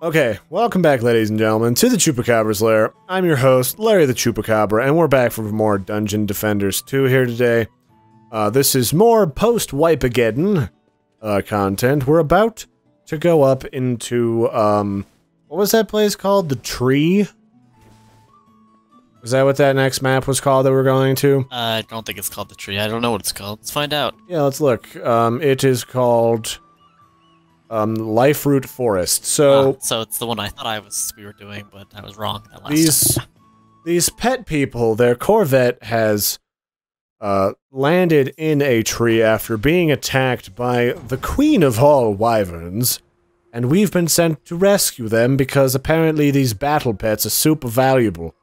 Okay, welcome back, ladies and gentlemen, to the Chupacabra's Lair. I'm your host, Larry the Chupacabra, and we're back for more Dungeon Defenders 2 here today. This is more post-Wipe-ageddon content. We're about to go up into, what was that place called? The Tree? Is that what that next map was called that we're going to? I don't think it's called the Tree. I don't know what it's called. Let's find out. Yeah, let's look. It is called... Life Root Forest. So it's the one I thought we were doing, but I was wrong. That last time. These pet people, their Corvette has landed in a tree after being attacked by the Queen of all Wyverns, and we've been sent to rescue them because apparently these battle pets are super valuable.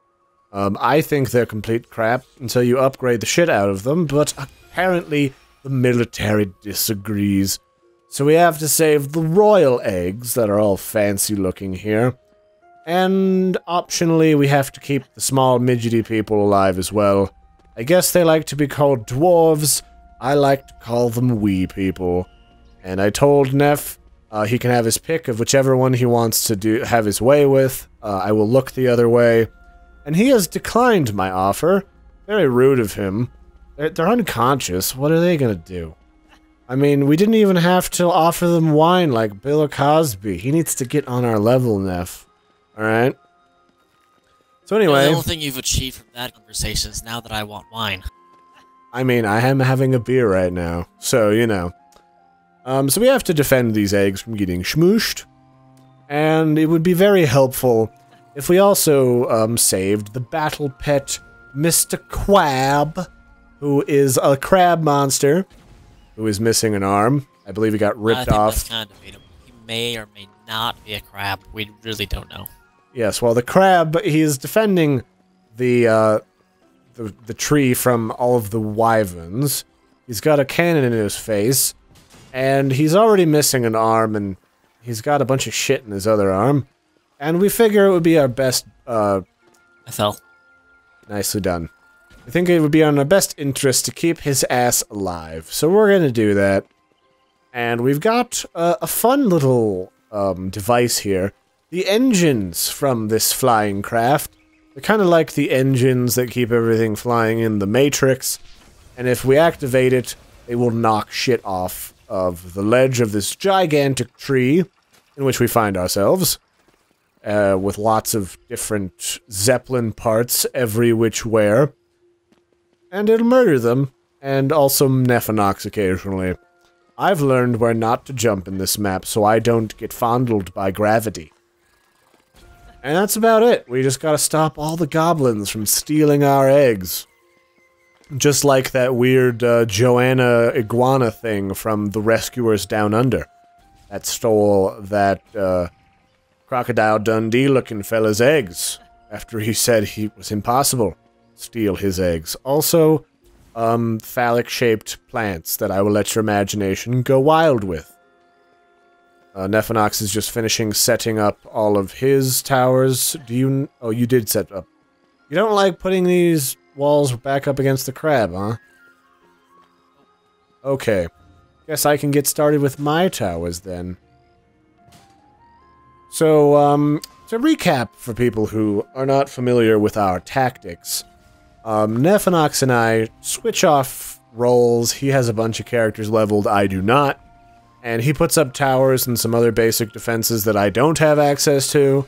I think they're complete crap until you upgrade the shit out of them, but apparently the military disagrees. So we have to save the royal eggs that are all fancy looking here. And optionally, we have to keep the small midgety people alive as well. I guess they like to be called dwarves. I like to call them wee people. And I told Neff he can have his pick of whichever one he wants to have his way with. I will look the other way. And he has declined my offer. Very rude of him. They're unconscious. What are they gonna do? I mean, we didn't even have to offer them wine like Bill Cosby. He needs to get on our level, Neff. Alright? So anyway... The only thing you've achieved from that conversation is now that I want wine. I mean, I am having a beer right now, so, you know. So we have to defend these eggs from getting schmooshed. And it would be very helpful if we also saved the battle pet, Mr. Quab, who is a crab monster. Who is missing an arm. I believe he got ripped off. That's kind of debatable. He may or may not be a crab. We really don't know. Yes, well, the crab, he is defending the tree from all of the wyverns. He's got a cannon in his face, and he's already missing an arm, and he's got a bunch of shit in his other arm. And we figure it would be our best, I fell. Nicely done. I think it would be in our best interest to keep his ass alive. So we're gonna do that. And we've got a fun little device here. The engines from this flying craft. They're kind of like the engines that keep everything flying in the Matrix. And if we activate it, they will knock shit off of the ledge of this gigantic tree in which we find ourselves. With lots of different Zeppelin parts every which where. And it'll murder them, and also Nephanox occasionally. I've learned where not to jump in this map, so I don't get fondled by gravity. And that's about it. We just gotta stop all the goblins from stealing our eggs. Just like that weird Joanna iguana thing from the Rescuers Down Under. That stole that Crocodile Dundee-looking fella's eggs, after he said he was impossible. Steal his eggs. Also, phallic-shaped plants that I will let your imagination go wild with. Nephanox is just finishing setting up all of his towers. Oh, you did set up. You don't like putting these walls back up against the crab, huh? Okay. Guess I can get started with my towers, then. So, to recap for people who are not familiar with our tactics... Nephanox and I switch off roles. He has a bunch of characters leveled, I do not. And he puts up towers and some other basic defenses that I don't have access to.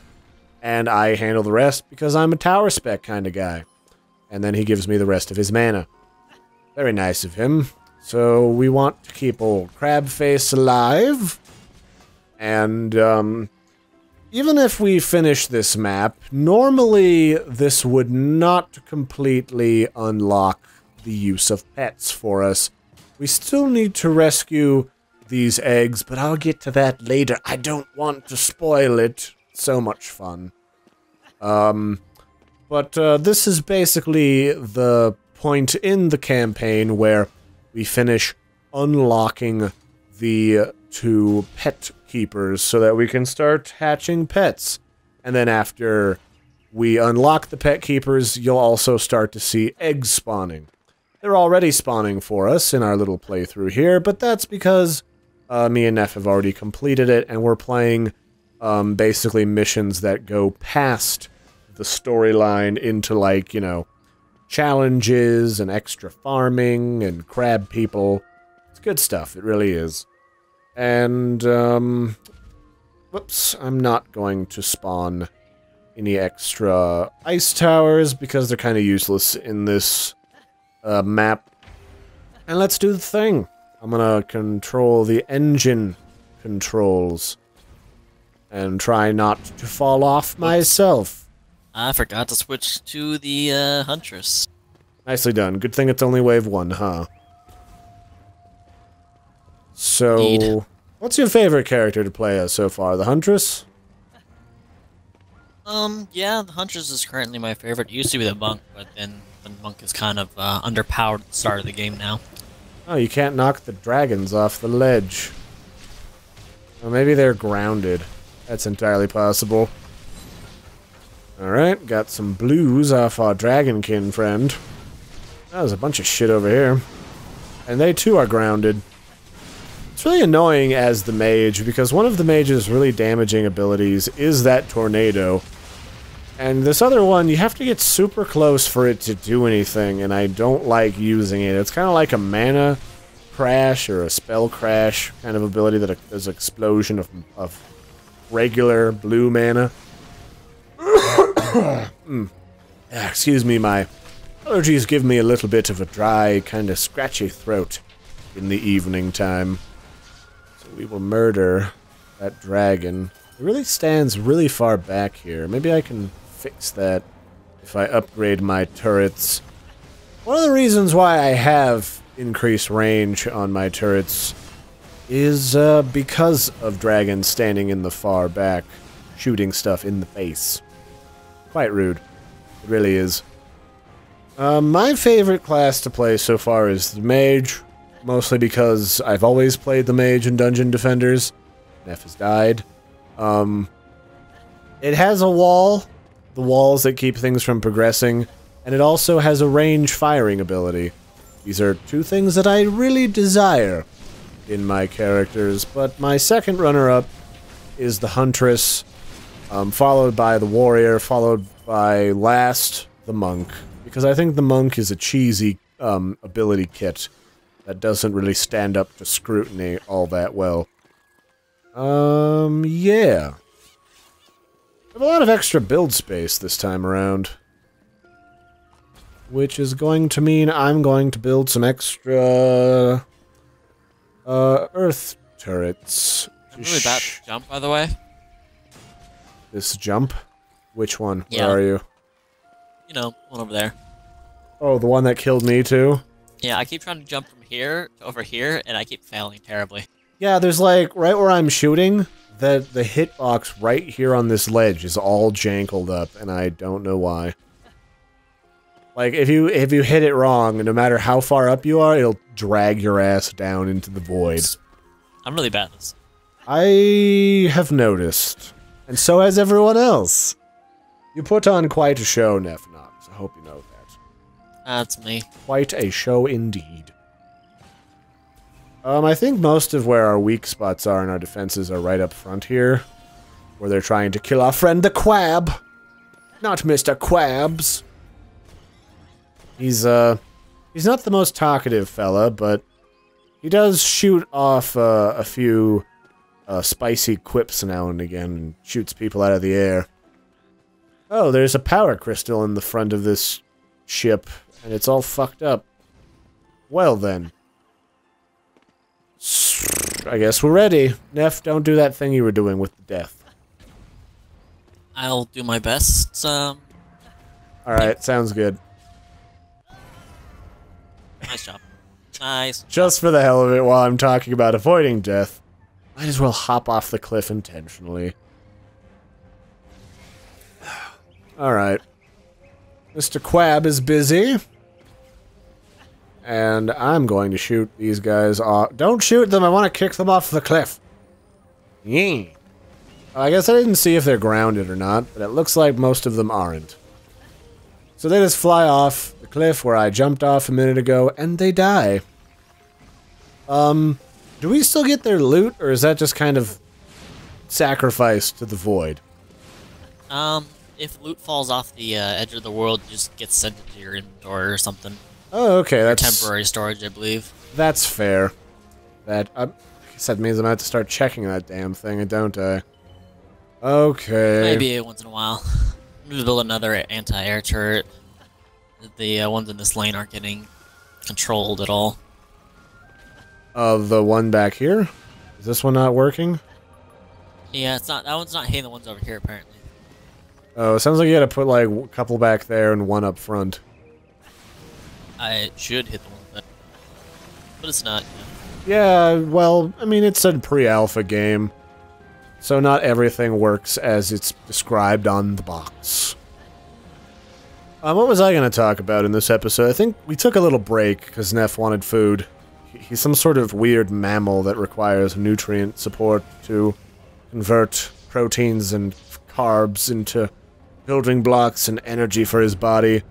And I handle the rest because I'm a tower spec kind of guy. And then he gives me the rest of his mana. Very nice of him. So we want to keep old Crabface alive. And, even if we finish this map, normally this would not completely unlock the use of pets for us. We still need to rescue these eggs, but I'll get to that later. I don't want to spoil it. So much fun. But this is basically the point in the campaign where we finish unlocking the 2 pet keepers so that we can start hatching pets. And then after we unlock the pet keepers, you'll also start to see eggs spawning. They're already spawning for us in our little playthrough here, but that's because me and Neff have already completed it, and we're playing basically missions that go past the storyline into, like, you know, challenges and extra farming and crab people. It's good stuff, it really is. And, whoops, I'm not going to spawn any extra ice towers because they're kind of useless in this map. And let's do the thing. I'm gonna control the engine controls and try not to fall off myself. I forgot to switch to the Huntress. Nicely done. Good thing it's only wave 1, huh? So, Indeed. What's your favorite character to play as so far? The Huntress? Yeah, the Huntress is currently my favorite. It used to be the Monk, but then the Monk is kind of underpowered at the start of the game now. Oh, you can't knock the dragons off the ledge. Or maybe they're grounded. That's entirely possible. Alright, got some blues off our dragonkin friend. Oh, there's a bunch of shit over here. And they too are grounded. It's really annoying as the mage, because one of the mage's really damaging abilities is that tornado. And this other one, you have to get super close for it to do anything, and I don't like using it. It's kind of like a mana crash or a spell crash kind of ability that is an explosion of regular blue mana. Excuse me, my allergies give me a little bit of a dry, kind of scratchy throat in the evening time. So we will murder that dragon. It really stands really far back here. Maybe I can fix that if I upgrade my turrets. One of the reasons why I have increased range on my turrets is because of dragons standing in the far back, shooting stuff in the face. Quite rude. It really is. My favorite class to play so far is the mage, mostly because I've always played the mage in Dungeon Defenders. Neff has died. It has a wall, the walls that keep things from progressing, and it also has a range firing ability. These are two things that I really desire in my characters, but my second runner-up is the Huntress, followed by the Warrior, followed by last, the Monk, because I think the Monk is a cheesy ability kit that doesn't really stand up to scrutiny all that well. Yeah. I have a lot of extra build space this time around. Which is going to mean I'm going to build some extra earth turrets. I'm really bad at jump, by the way. This jump? Which one? Yeah. Where are you? You know, one over there. Oh, the one that killed me too? Yeah, I keep trying to jump from here to over here, and I keep failing terribly. Yeah, there's like, right where I'm shooting, the hitbox right here on this ledge is all jankled up, and I don't know why. Like, if you hit it wrong, no matter how far up you are, it'll drag your ass down into the void. I'm really bad at this. I have noticed. And so has everyone else. You put on quite a show, Nefnox. I hope you know that. That's me. Quite a show indeed. I think most of where our weak spots are in our defenses are right up front here. Where they're trying to kill our friend the Quab. Not Mr. Quabs. He's not the most talkative fella, but he does shoot off a few spicy quips now and again and shoots people out of the air. Oh, there's a power crystal in the front of this ship, and it's all fucked up. Well then. I guess we're ready. Neff, don't do that thing you were doing with the death. I'll do my best. Alright, sounds good. Nice job. Nice. Just for the hell of it, while I'm talking about avoiding death, might as well hop off the cliff intentionally. Alright. Mr. Quab is busy. And I'm going to shoot these guys off. Don't shoot them, I want to kick them off the cliff. Yeah. I guess I didn't see if they're grounded or not, but it looks like most of them aren't. So they just fly off the cliff where I jumped off a minute ago, and they die. Do we still get their loot, or is that just kind of sacrifice to the void? If loot falls off the edge of the world, it just gets sent into your inventory or something. Oh, okay, that's temporary storage, I believe. That's fair. That I guess that means I'm gonna have to start checking that damn thing, don't I? Okay. Maybe once in a while. I'm gonna build another anti-air turret. The ones in this lane aren't getting controlled at all. The one back here? Is this one not working? Yeah, it's not. That one's not hitting the ones over here apparently. Oh, it sounds like you gotta put like a couple back there and one up front. I should hit the one, but it's not. Yeah, well, I mean, it's a pre-alpha game, so not everything works as it's described on the box. What was I going to talk about in this episode? I think we took a little break because Neff wanted food. He's some sort of weird mammal that requires nutrient support to convert proteins and carbs into building blocks and energy for his body.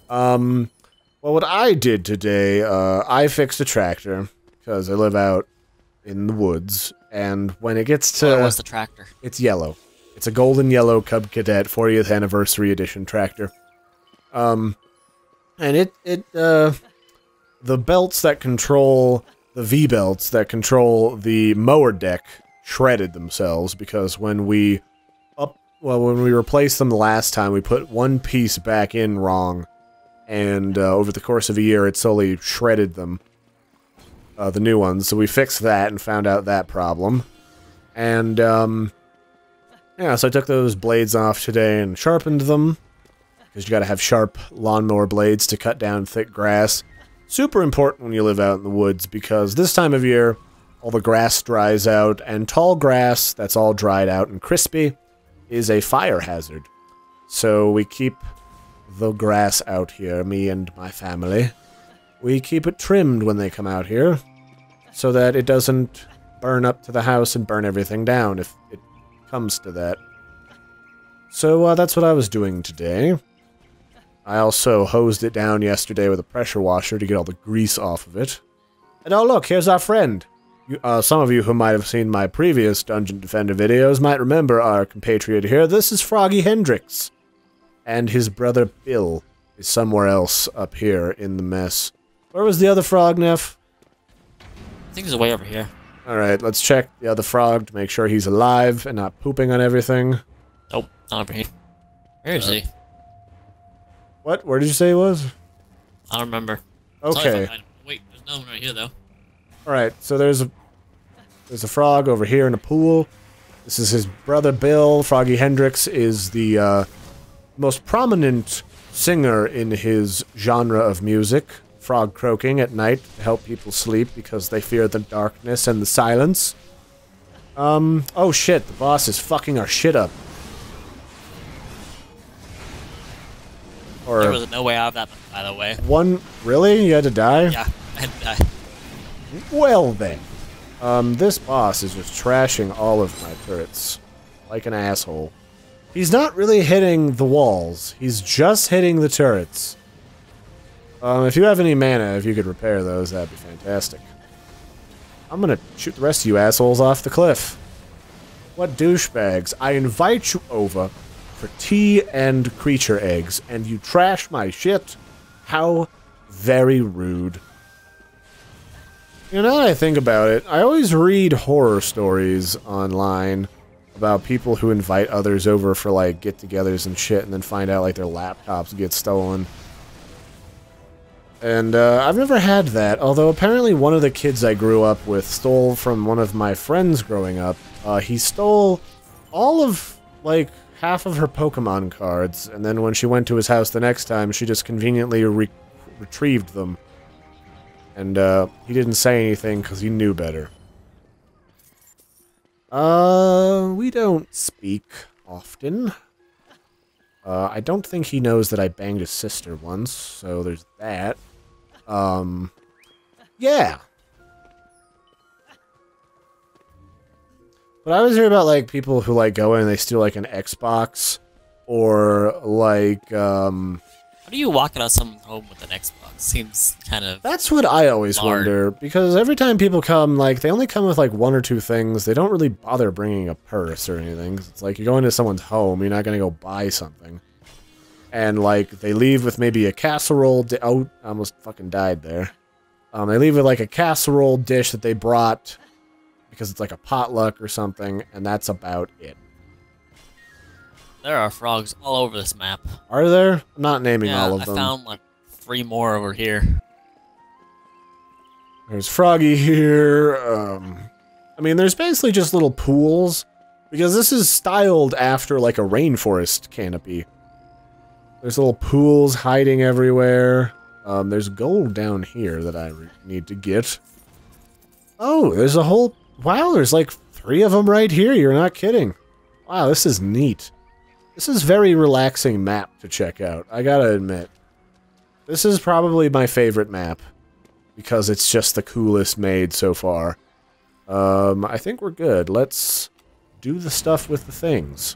Well, what I did today, I fixed a tractor, because I live out in the woods, and when it gets to... What's the tractor? It's yellow. It's a golden yellow Cub Cadet 40th Anniversary Edition tractor. And the belts that control... the V-belts that control the mower deck shredded themselves, because when we... when we replaced them the last time, we put one piece back in wrong, and over the course of a year, it slowly shredded them. The new ones, so we fixed that and found out that problem. And, yeah, so I took those blades off today and sharpened them, because you gotta have sharp lawnmower blades to cut down thick grass. Super important when you live out in the woods, because this time of year, all the grass dries out, and tall grass that's all dried out and crispy is a fire hazard. So we keep the grass out here, me and my family. We keep it trimmed when they come out here, so that it doesn't burn up to the house and burn everything down if it comes to that. So that's what I was doing today. I also hosed it down yesterday with a pressure washer to get all the grease off of it. And oh look, here's our friend! Some of you who might have seen my previous Dungeon Defender videos might remember our compatriot here. This is Froggy Hendrix. And his brother Bill is somewhere else up here in the mess. Where was the other frog, Neff? I think he's way over here. Alright, let's check the other frog to make sure he's alive and not pooping on everything. Nope, not over here. Where is he? What? Where did you say he was? I don't remember. Okay. Wait, there's no one right here, though. Alright, so there's a frog over here in a pool. This is his brother Bill. Froggy Hendrix is the most prominent singer in his genre of music. Frog croaking at night to help people sleep because they fear the darkness and the silence. Oh shit, the boss is fucking our shit up. Or there was no way out of that, by the way. Really? You had to die? Yeah, I had to die. Well then. This boss is just trashing all of my turrets. Like an asshole. He's not really hitting the walls. He's just hitting the turrets. If you have any mana, if you could repair those, that'd be fantastic. I'm gonna shoot the rest of you assholes off the cliff. What douchebags. I invite you over for tea and creature eggs, and you trash my shit? How very rude. You know, now that I think about it, I always read horror stories online about people who invite others over for, like, get-togethers and shit, and then find out, like, their laptops get stolen. And, I've never had that, although apparently one of the kids I grew up with stole from one of my friends growing up. He stole all of, like, half of her Pokemon cards, and then when she went to his house the next time, she just conveniently retrieved them. And, he didn't say anything because he knew better. We don't speak often. I don't think he knows that I banged his sister once, so there's that. Yeah. But I always hear about, like, people who, like, go in and they steal, like, an Xbox, or, like, I How do you walk out of someone's home with an Xbox? Seems kind of... That's what I always large. wonder, because every time people come, like, they only come with, like, 1 or 2 things. They don't really bother bringing a purse or anything. 'Cause it's like, you're going to someone's home, you're not gonna go buy something. And, like, they leave with maybe a casserole oh, I almost fucking died there. They leave with, like, a casserole dish that they brought because it's, like, a potluck or something, and that's about it. There are frogs all over this map. Are there? I'm not naming Yeah, all of them. I found like 3 more over here. There's Froggy here. I mean, there's basically just little pools, because this is styled after like a rainforest canopy. There's little pools hiding everywhere. There's gold down here that I need to get. Oh, there's a whole... Wow, there's like 3 of them right here. You're not kidding. Wow, this is neat. This is a very relaxing map to check out, I gotta admit. This is probably my favorite map, because it's just the coolest made so far. I think we're good. Let's do the stuff with the things.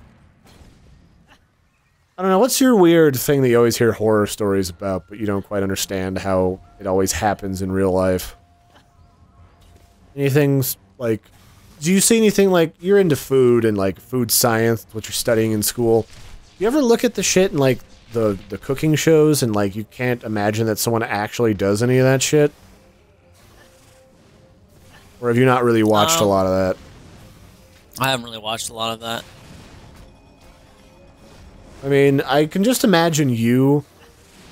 I don't know, what's your weird thing that you always hear horror stories about, but you don't quite understand how it always happens in real life? Anything, like... Do you see anything like, you're into food and like food science, what you're studying in school. You ever look at the shit in like the cooking shows and like you can't imagine that someone actually does any of that shit? Or have you not really watched a lot of that? I haven't really watched a lot of that. I mean, I can just imagine you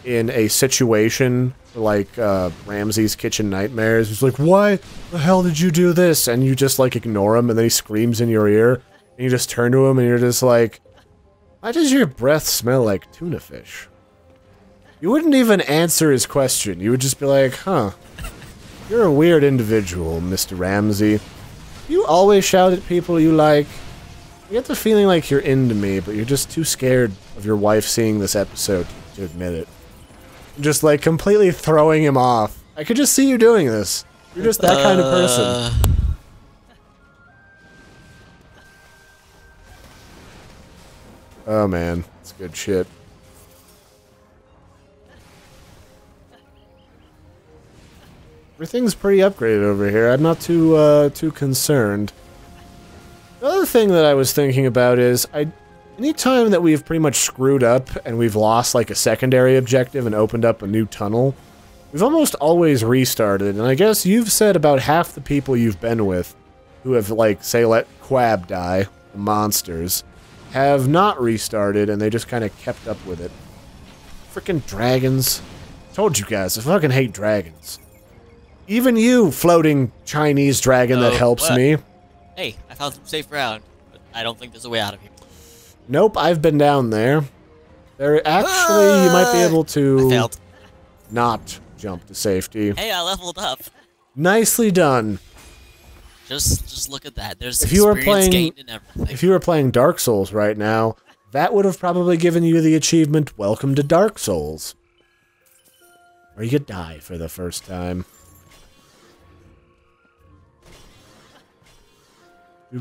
in a situation like Ramsay's Kitchen Nightmares. He's like, why the hell did you do this? And you just like ignore him, and then he screams in your ear, and you just turn to him and you're just like, why does your breath smell like tuna fish? You wouldn't even answer his question. You would just be like, huh, you're a weird individual, Mr. Ramsay. You always shout at people you like. You get the feeling like you're into me, but you're just too scared of your wife seeing this episode to admit it. Just like completely throwing him off. I could just see you doing this. You're just that kind of person. Oh man, it's good shit. Everything's pretty upgraded over here. I'm not too concerned. The other thing that I was thinking about is, anytime that we've pretty much screwed up and we've lost like a secondary objective and opened up a new tunnel, we've almost always restarted. And I guess you've said about half the people you've been with who have, like, say, let Quab die, the monsters, have not restarted and they just kind of kept up with it. Frickin' dragons. Told you guys, I fucking hate dragons. Even you, floating Chinese dragon that helps me. Hey, I found some safe ground, but I don't think there's a way out of here. Nope, I've been down there. There actually, you might be able to I failed. Not jump to safety. Hey, I leveled up. Nicely done. Just look at that. There's If you were experience playing, gained and everything. if you were playing Dark Souls right now, that would have probably given you the achievement "Welcome to Dark Souls," or you die for the first time.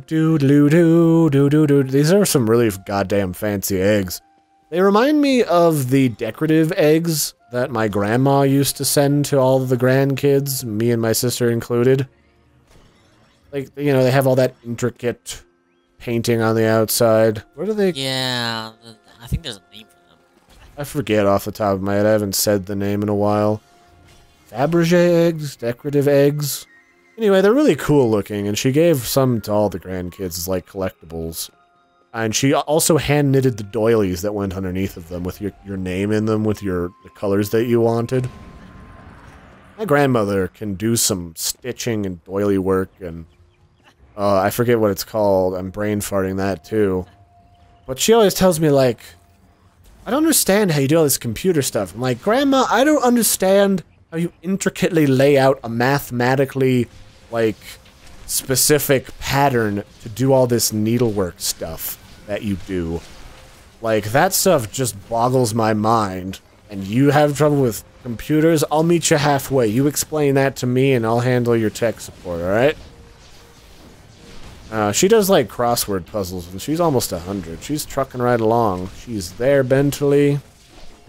These are some really goddamn fancy eggs. They remind me of the decorative eggs that my grandma used to send to all of the grandkids, me and my sister included. Like, you know, they have all that intricate painting on the outside. What are they? Yeah, I think there's a name for them. I forget off the top of my head. I haven't said the name in a while. Fabergé eggs? Decorative eggs? Anyway, they're really cool looking, and she gave some to all the grandkids as, like, collectibles. And she also hand-knitted the doilies that went underneath of them with your name in them, with the colors that you wanted. My grandmother can do some stitching and doily work, and I forget what it's called. I'm brain farting that, too. But she always tells me, like, I don't understand how you do all this computer stuff. I'm like, Grandma, I don't understand how you intricately lay out a mathematically, like, specific pattern to do all this needlework stuff that you do. Like, that stuff just boggles my mind. And you have trouble with computers? I'll meet you halfway. You explain that to me and I'll handle your tech support, alright? She does, like, crossword puzzles, and she's almost 100. She's trucking right along. She's there, Bentley.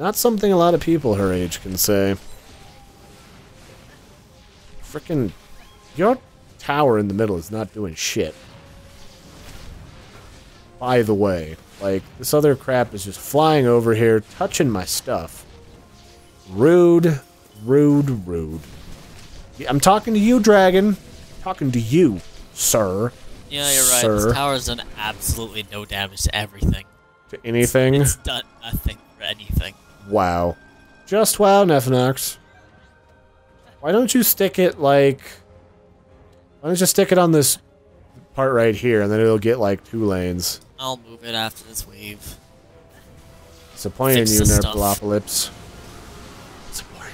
Not something a lot of people her age can say. Frickin' your tower in the middle is not doing shit. By the way, like, this other crap is just flying over here, touching my stuff. Rude, rude, rude. I'm talking to you, dragon. Talking to you, sir. Yeah, you're right. Sir. This tower's done absolutely no damage to everything. To anything? It's done nothing for anything. Wow. Just wow, Nefnox. Why don't you stick it, like... Why don't you stick it on this part right here, and then it'll get, like, 2 lanes. I'll move it after this wave. Disappointing Fix you, the stuff. Nerfalopolyps. Disappointing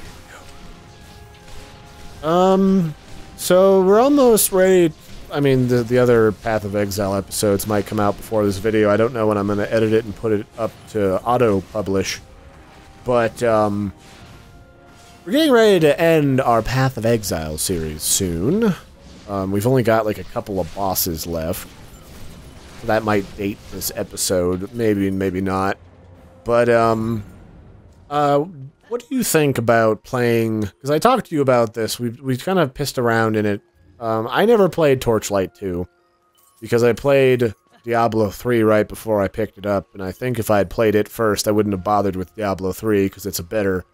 you. So we're almost ready... I mean, the other Path of Exile episodes might come out before this video. I don't know when I'm going to edit it and put it up to auto-publish. But, we're getting ready to end our Path of Exile series soon. We've only got, like, a couple of bosses left. So that might date this episode. Maybe, maybe not. But, what do you think about playing... Because I talked to you about this. We kind of pissed around in it. I never played Torchlight 2. Because I played Diablo 3 right before I picked it up. And I think if I had played it first, I wouldn't have bothered with Diablo 3. Because it's a better,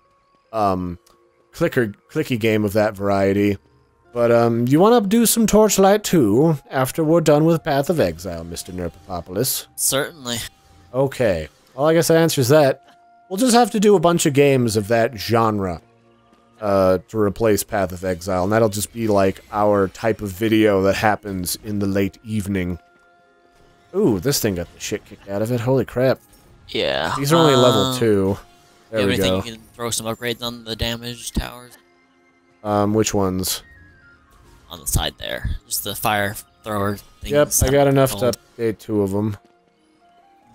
clicky game of that variety. But, you want to do some Torchlight 2 after we're done with Path of Exile, Mr. Nerpopolis? Certainly. Okay. Well, I guess that answers that. We'll just have to do a bunch of games of that genre to replace Path of Exile, and that'll just be like our type of video that happens in the late evening. Ooh, this thing got the shit kicked out of it. Holy crap. Yeah. These are only level 2. There we go. You can throw some upgrades on the damaged towers? Which ones? On the side there. Just the fire thrower thing. Yep, I got enough to update 2 of them.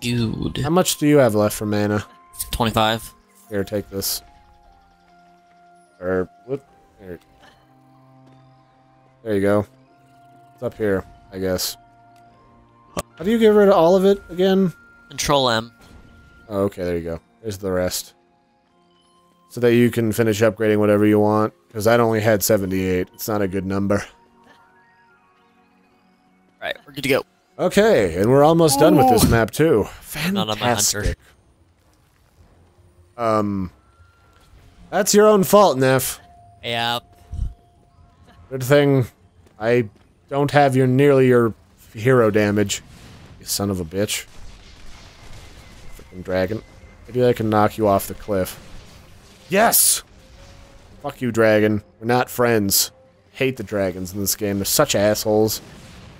Good. How much do you have left for mana? 25. Here, take this. Or, whoop. Here. There you go. It's up here, I guess. How do you get rid of all of it again? Control M. Oh, okay, there you go. There's the rest. So that you can finish upgrading whatever you want. Because I only had 78. It's not a good number. Right, we're good to go. Okay, and we're almost done with this map too. Not on my hunter. Fantastic. That's your own fault, Neff. Yeah. Good thing I don't have nearly your hero damage. You son of a bitch. Freaking dragon. Maybe I can knock you off the cliff. Yes! Fuck you, dragon. We're not friends. Hate the dragons in this game. They're such assholes.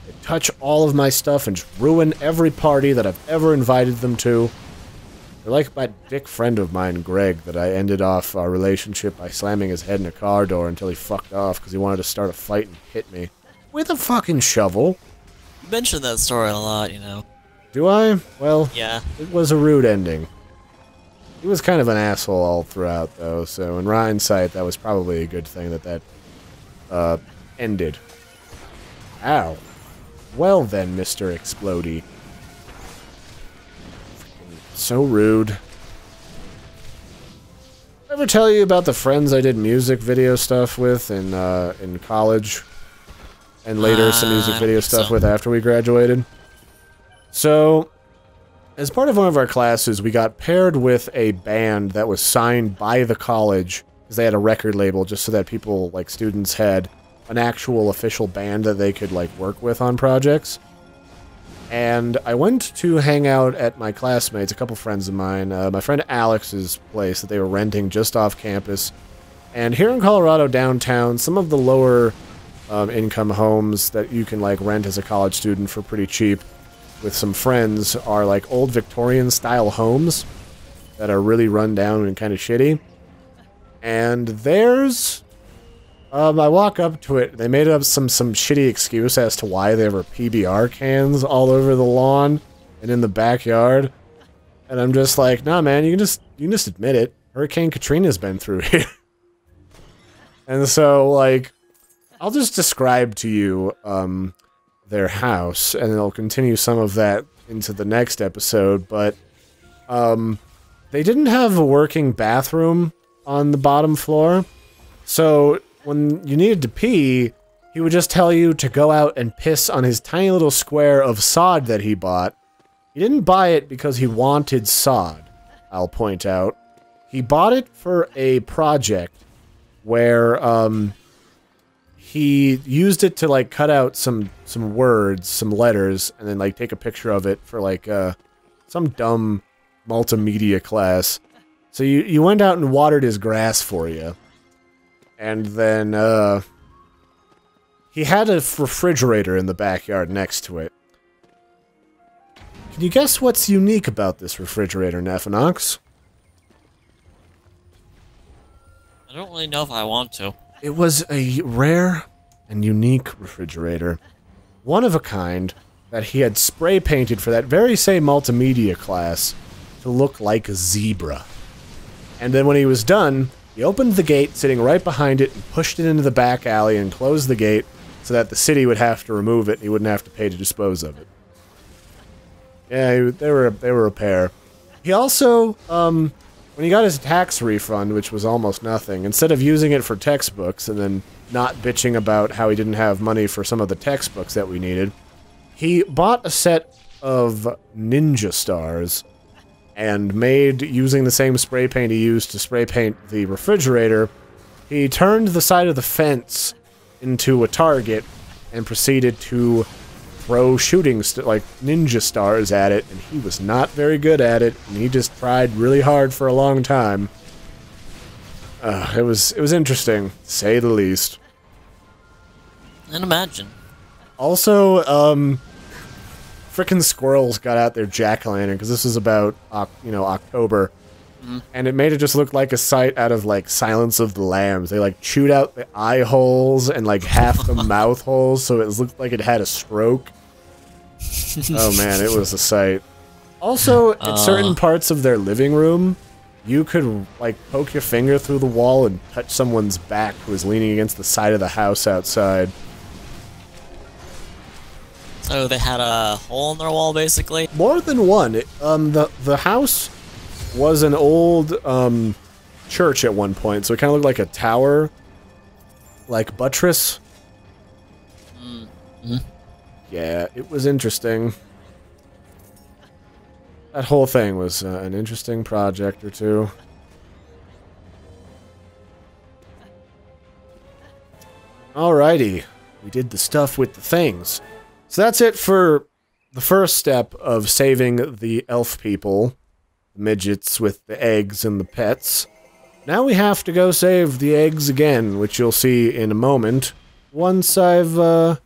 They touch all of my stuff and just ruin every party that I've ever invited them to. They're like my dick friend of mine, Greg, that I ended off our relationship by slamming his head in a car door until he fucked off because he wanted to start a fight and hit me. With a fucking shovel. You mentioned that story a lot, you know. Do I? Well, yeah. It was a rude ending. He was kind of an asshole all throughout, though, so in hindsight, that was probably a good thing that ended. Ow. Well then, Mr. Explodey. So rude. Ever tell you about the friends I did music video stuff with in college? And later some music video stuff with after we graduated? So, as part of one of our classes, we got paired with a band that was signed by the college, because they had a record label, just so that people, like students, had an actual official band that they could, like, work with on projects. And I went to hang out at my classmates, a couple friends of mine, my friend Alex's place that they were renting just off campus. And here in Colorado downtown, some of the lower income homes that you can, like, rent as a college student for pretty cheap with some friends are like old Victorian style homes that are really run down and kind of shitty. And there's I walk up to it, they made up some shitty excuse as to why there were PBR cans all over the lawn and in the backyard. And I'm just like, nah man, you can just admit it. Hurricane Katrina's been through here. And so like I'll just describe to you their house, and I'll continue some of that into the next episode, but, they didn't have a working bathroom on the bottom floor. So when you needed to pee, he would just tell you to go out and piss on his tiny little square of sod that he bought. He didn't buy it because he wanted sod, I'll point out. He bought it for a project where, he used it to, like, cut out some words, some letters, and then, like, take a picture of it for, like, some dumb multimedia class. So you went out and watered his grass for you. And then, he had a refrigerator in the backyard next to it. Can you guess what's unique about this refrigerator, Nephinox? I don't really know if I want to. It was a rare and unique refrigerator. One of a kind that he had spray painted for that very same multimedia class to look like a zebra. And then when he was done, he opened the gate sitting right behind it and pushed it into the back alley and closed the gate so that the city would have to remove it and he wouldn't have to pay to dispose of it. Yeah, they were a pair. He also, when he got his tax refund, which was almost nothing, instead of using it for textbooks and then not bitching about how he didn't have money for some of the textbooks that we needed, he bought a set of ninja stars and made, using the same spray paint he used to spray paint the refrigerator, he turned the side of the fence into a target and proceeded to throw shooting like ninja stars at it, and he was not very good at it, and he just tried really hard for a long time. It was interesting, to say the least. And imagine. Also, frickin' squirrels got out their jack-o'-lantern, because this was about, October, and it made it just look like a sight out of, like, Silence of the Lambs. They, like, chewed out the eye holes and, like, half the mouth holes, so it looked like it had a stroke. Oh man, it was a sight. Also, in certain parts of their living room, you could, like, poke your finger through the wall and touch someone's back who was leaning against the side of the house outside. So they had a hole in their wall, basically? More than one. The house was an old, church at one point, so it kind of looked like a tower, like buttress. Mm-hmm. Yeah, it was interesting. That whole thing was an interesting project or two. Alrighty, we did the stuff with the things. So that's it for the first step of saving the elf people, the midgets with the eggs and the pets. Now we have to go save the eggs again, which you'll see in a moment. Once I've, oh,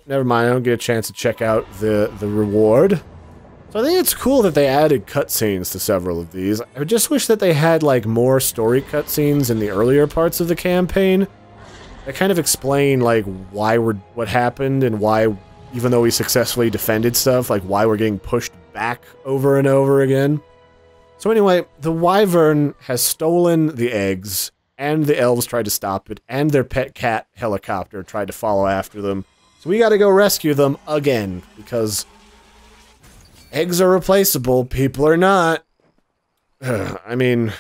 never mind, I don't get a chance to check out the reward. So I think it's cool that they added cutscenes to several of these. I just wish that they had, like, more story cutscenes in the earlier parts of the campaign. That kind of explain, like, what happened and why, even though we successfully defended stuff, like, why we're getting pushed back over and over again. So anyway, the wyvern has stolen the eggs, and the elves tried to stop it, and their pet cat helicopter tried to follow after them. So we gotta go rescue them again, because eggs are replaceable, people are not. I mean,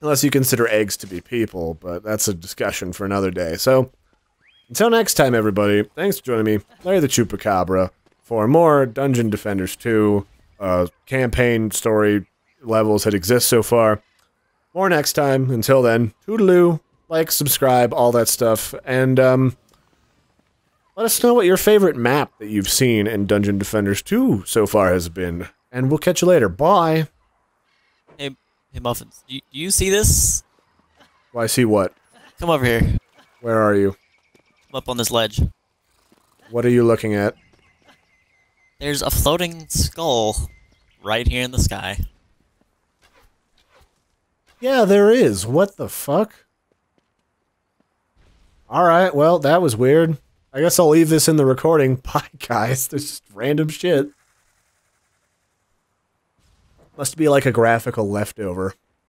unless you consider eggs to be people, but that's a discussion for another day. So, until next time, everybody, thanks for joining me, Larry the Chupacabra, for more Dungeon Defenders 2 campaign story levels that exist so far. More next time. Until then, toodaloo, like, subscribe, all that stuff, and, let us know what your favorite map that you've seen in Dungeon Defenders 2 so far has been. And we'll catch you later. Bye! Hey Muffins, do you see this? Well, I see what? Come over here. Where are you? Come up on this ledge. What are you looking at? There's a floating skull right here in the sky. Yeah, there is. What the fuck? Alright, well, that was weird. I guess I'll leave this in the recording. Bye, guys. There's just random shit. Must be like a graphical leftover.